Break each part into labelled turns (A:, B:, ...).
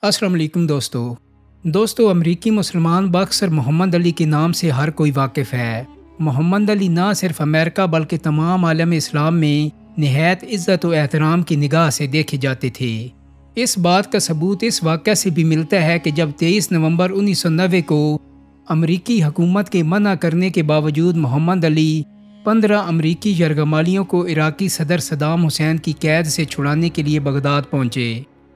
A: अस्सलाम वालेकुम दोस्तों अमरीकी मुसलमान बॉक्सर मोहम्मद अली के नाम से हर कोई वाकिफ़ है। मोहम्मद अली ना सिर्फ अमेरिका बल्कि तमाम आलम इस्लाम में निहायत इज़्ज़त व एहतराम की निगाह से देखे जाते थे। इस बात का सबूत इस वाक़या से भी मिलता है कि जब 23 नवंबर 1990 को अमरीकी हुकूमत के मना करने के बावजूद मोहम्मद अली 15 अमरीकी यरगमालियों को इराकी सदर सद्दाम हुसैन की कैद से छुड़ाने के लिए बगदाद पहुँचे।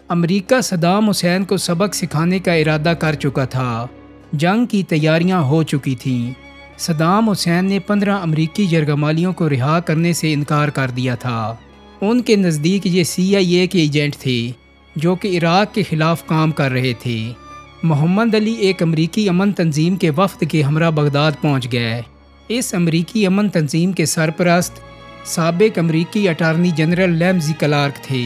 A: अमेरिका सद्दाम हुसैन को सबक सिखाने का इरादा कर चुका था। जंग की तैयारियां हो चुकी थीं। सद्दाम हुसैन ने 15 अमरीकी यरगमालियों को रिहा करने से इनकार कर दिया था। उनके नज़दीक ये CIA के एजेंट थे जो कि इराक के ख़िलाफ़ काम कर रहे थे। मोहम्मद अली एक अमरीकी अमन तंजीम के वफ़द के हमरा बगदाद पहुँच गए। इस अमरीकी अमन तंजीम के सरपरस्त साबिक अमरीकी अटारनी जनरल रैमज़ी क्लार्क थे,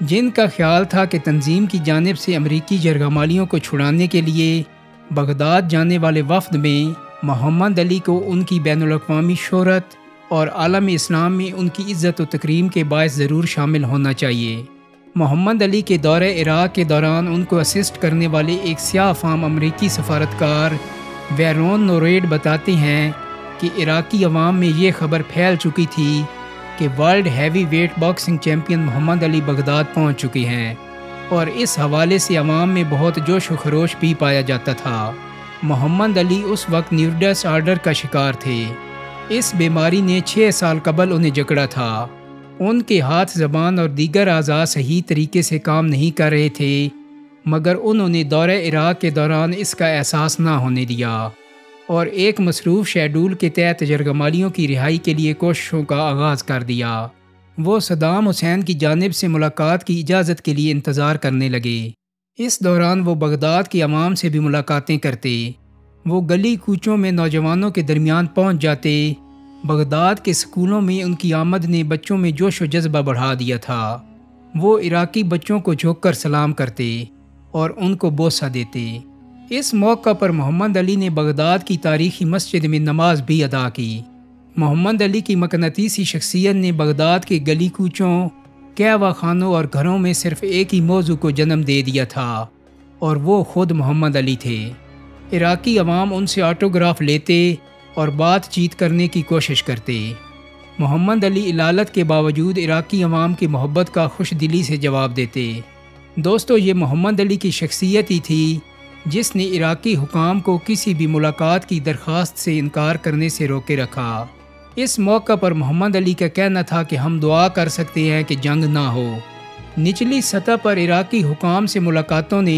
A: जिनका ख्याल था कि तंजीम की जानिब से अमरीकी यरगमालियों को छुड़ाने के लिए बगदाद जाने वाले वफ़द में मोहम्मद अली को उनकी बैनुल-अक़वामी शोहरत और आलम इस्लाम में उनकी इज़्ज़त व तकरीम के बायस ज़रूर शामिल होना चाहिए। मोहम्मद अली के दौरे इराक़ के दौरान उनको असिस्ट करने वाले एक स्याह फाम अमरीकी सफारतकार वैरोन नोरेड बताते हैं कि इराकी अवाम में ये खबर फैल चुकी थी कि world heavyweight boxing champion Muhammad Ali Baghdad पहुंच चुके हैं, और इस हवाले से अवाम में बहुत जोश व खरोश भी पाया जाता था। मोहम्मद अली उस वक्त न्यूरोडस आर्डर का शिकार थे। इस बीमारी ने 6 साल कबल उन्हें जकड़ा था। उनके हाथ, ज़बान और दीगर अज़ा सही तरीके से काम नहीं कर रहे थे, मगर उन्होंने दौरे इराक़ के दौरान इसका एहसास ना होने दिया और एक मसरूफ़ शेड्यूल के तहत यरगमालियों की रिहाई के लिए कोशिशों का आगाज़ कर दिया। वो सद्दाम हुसैन की जानिब से मुलाकात की इजाज़त के लिए इंतज़ार करने लगे। इस दौरान वो बगदाद की आवाम से भी मुलाकातें करते। वो गली कूचों में नौजवानों के दरमियान पहुँच जाते। बगदाद के स्कूलों में उनकी आमद ने बच्चों में जोश व जज्बा बढ़ा दिया था। वो इराकी बच्चों को झुककर सलाम करते और उनको बोसा देते। इस मौका पर मोहम्मद अली ने बगदाद की तारीखी मस्जिद में नमाज भी अदा की। मोहम्मद अली की मकनतीसी शख्सियत ने बगदाद के गली कूचों, कहवा खानों और घरों में सिर्फ एक ही मौजू को जन्म दे दिया था, और वो खुद मोहम्मद अली थे। इराकी अवाम उनसे ऑटोग्राफ लेते और बातचीत करने की कोशिश करते। मोहम्मद अली इलालत के बावजूद इराकी अवाम की मोहब्बत का खुश दिली से जवाब देते। दोस्तों, ये मोहम्मद अली की शख्सियत ही थी जिसने इराकी हुकाम को किसी भी मुलाकात की दरख्वास्त से इनकार करने से रोके रखा। इस मौका पर मोहम्मद अली का कहना था कि हम दुआ कर सकते हैं कि जंग ना हो। निचली सतह पर इराकी हुकाम से मुलाकातों ने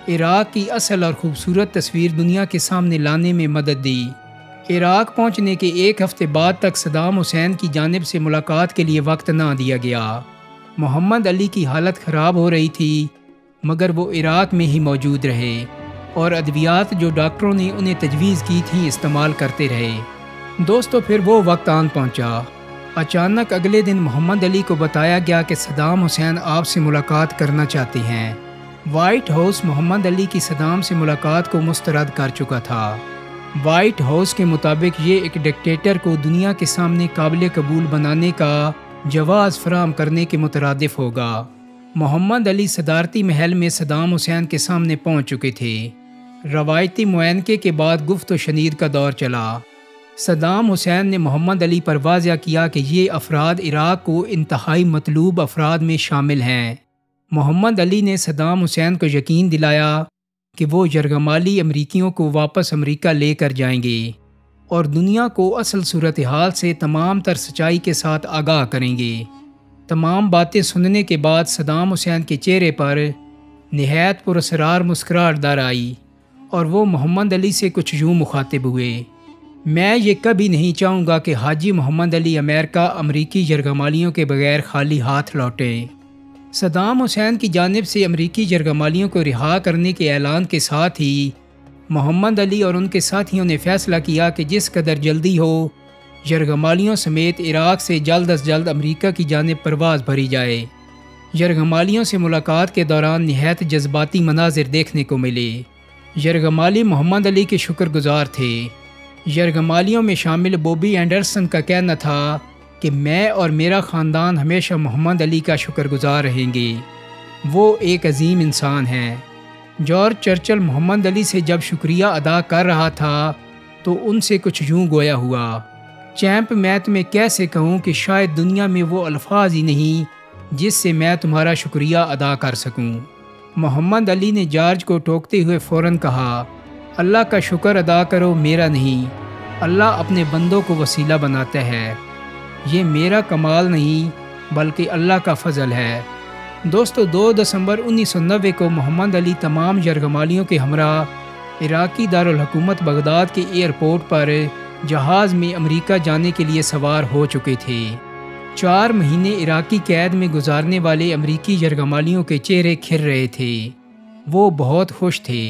A: इराक़ की असल और ख़ूबसूरत तस्वीर दुनिया के सामने लाने में मदद दी। इराक़ पहुंचने के 1 हफ़्ते बाद तक सद्दाम हुसैन की जानिब से मुलाकात के लिए वक्त ना दिया गया। मोहम्मद अली की हालत ख़राब हो रही थी, मगर वो इराक़ में ही मौजूद रहे और अद्वियात जो डॉक्टरों ने उन्हें तजवीज़ की थी इस्तेमाल करते रहे। दोस्तों, फिर वो वक्त आन पहुंचा। अचानक अगले दिन मोहम्मद अली को बताया गया कि सद्दाम हुसैन आपसे मुलाकात करना चाहते हैं। वाइट हाउस मोहम्मद अली की सद्दाम से मुलाकात को मुस्तरद कर चुका था। वाइट हाउस के मुताबिक ये एक डिक्टेटर को दुनिया के सामने काबिल कबूल बनाने का जवाज़ फराहम करने के मुतरादिफ होगा। मोहम्मद अली सदारती महल में सद्दाम हुसैन के सामने पहुंच चुके थे। रवायती मुआयनके के बाद गुफ्त व शनीद का दौर चला। सद्दाम हुसैन ने मोहम्मद अली पर वाज़िया किया कि ये अफराद इराक़ को इंतहाई मतलूब अफराद में शामिल हैं। मोहम्मद अली ने सद्दाम हुसैन को यकीन दिलाया कि वो यरगमाली अमरीकियों को वापस अमरीका लेकर जाएंगे और दुनिया को असल सूरत हाल से तमाम तर सच्चाई के साथ आगाह करेंगे। तमाम बातें सुनने के बाद सद्दाम हुसैन के चेहरे पर निहायत पुरअसरार मुस्कुराहट दर आई और वो मोहम्मद अली से कुछ यूँ मुखातिब हुए। मैं ये कभी नहीं चाहूँगा कि हाजी मोहम्मद अली अमेरिका अमरीकी यरगमालियों के बगैर खाली हाथ लौटें। सद्दाम हुसैन की जानिब से अमरीकी यरगमालियों को रिहा करने के ऐलान के साथ ही मोहम्मद अली और उनके साथियों ने फ़ैसला किया कि जिस कदर जल्दी हो यरगमालियों समेत इराक़ से जल्द अज जल्द अमरीका की जानिब परवाज़ भरी जाए। यरगमालियों से मुलाकात के दौरान निहायत जज्बाती मनाजिर देखने को मिले। यरगमाली मोहम्मद अली के शुक्रगुजार थे। यरगमालियों में शामिल बॉबी एंडरसन का कहना था कि मैं और मेरा ख़ानदान हमेशा मोहम्मद अली का शुक्रगुजार रहेंगे। वो एक अजीम इंसान है। जॉर्ज चर्चिल मोहम्मद अली से जब शुक्रिया अदा कर रहा था तो उनसे कुछ यूँ गोया हुआ, चैंप मैं तुम्हें कैसे कहूँ कि शायद दुनिया में वो अल्फाज ही नहीं जिससे मैं तुम्हारा शुक्रिया अदा कर सकूँ। मोहम्मद अली ने जॉर्ज को टोकते हुए फ़ौरन कहा, अल्लाह का शुक्र अदा करो, मेरा नहीं। अल्लाह अपने बंदों को वसीला बनाता है। ये मेरा कमाल नहीं बल्कि अल्लाह का फ़ज़ल है। दोस्तों 2 दिसंबर 1990 को मोहम्मद अली तमाम यरगमालियों के हमरा इराकी दारुल हुकूमत बगदाद के एयरपोर्ट पर जहाज़ में अमेरिका जाने के लिए सवार हो चुके थे। 4 महीने इराकी कैद में गुजारने वाले अमेरिकी यरगमालियों के चेहरे खिल रहे थे। वो बहुत खुश थे।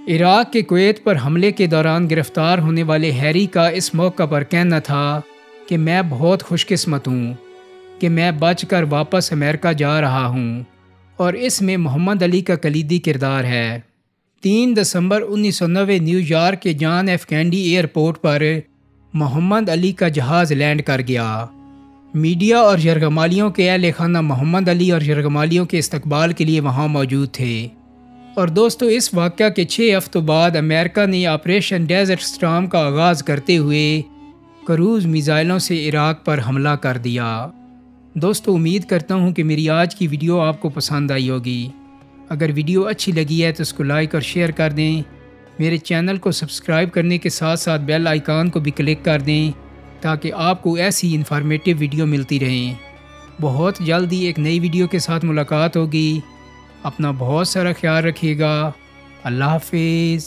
A: इराक के कुवैत पर हमले के दौरान गिरफ्तार होने वाले हैरी का इस मौका पर कहना था कि मैं बहुत खुशकिस्मत हूँ कि मैं बचकर वापस अमेरिका जा रहा हूँ, और इसमें मोहम्मद अली का कलीदी किरदार है। 3 दिसंबर 1990 न्यूयॉर्क के जॉन एफ कैनेडी एयरपोर्ट पर मोहम्मद अली का जहाज़ लैंड कर गया। मीडिया और यरगमालियों के अहल खाना मोहम्मद अली और यरगमालियों के इस्तकबाल के लिए वहाँ मौजूद थे। और दोस्तों इस वाक़या के 6 हफ्तों बाद अमेरिका ने ऑपरेशन डेजर्ट स्टॉर्म का आगाज़ करते हुए क्रूज़ मिसाइलों से इराक पर हमला कर दिया। दोस्तों उम्मीद करता हूँ कि मेरी आज की वीडियो आपको पसंद आई होगी। अगर वीडियो अच्छी लगी है तो उसको लाइक और शेयर कर दें। मेरे चैनल को सब्सक्राइब करने के साथ साथ बेल आइकॉन को भी क्लिक कर दें ताकि आपको ऐसी इन्फॉर्मेटिव वीडियो मिलती रहें। बहुत जल्दी एक नई वीडियो के साथ मुलाकात होगी। अपना बहुत सारा ख्याल रखिएगा। अल्लाह हाफिज़।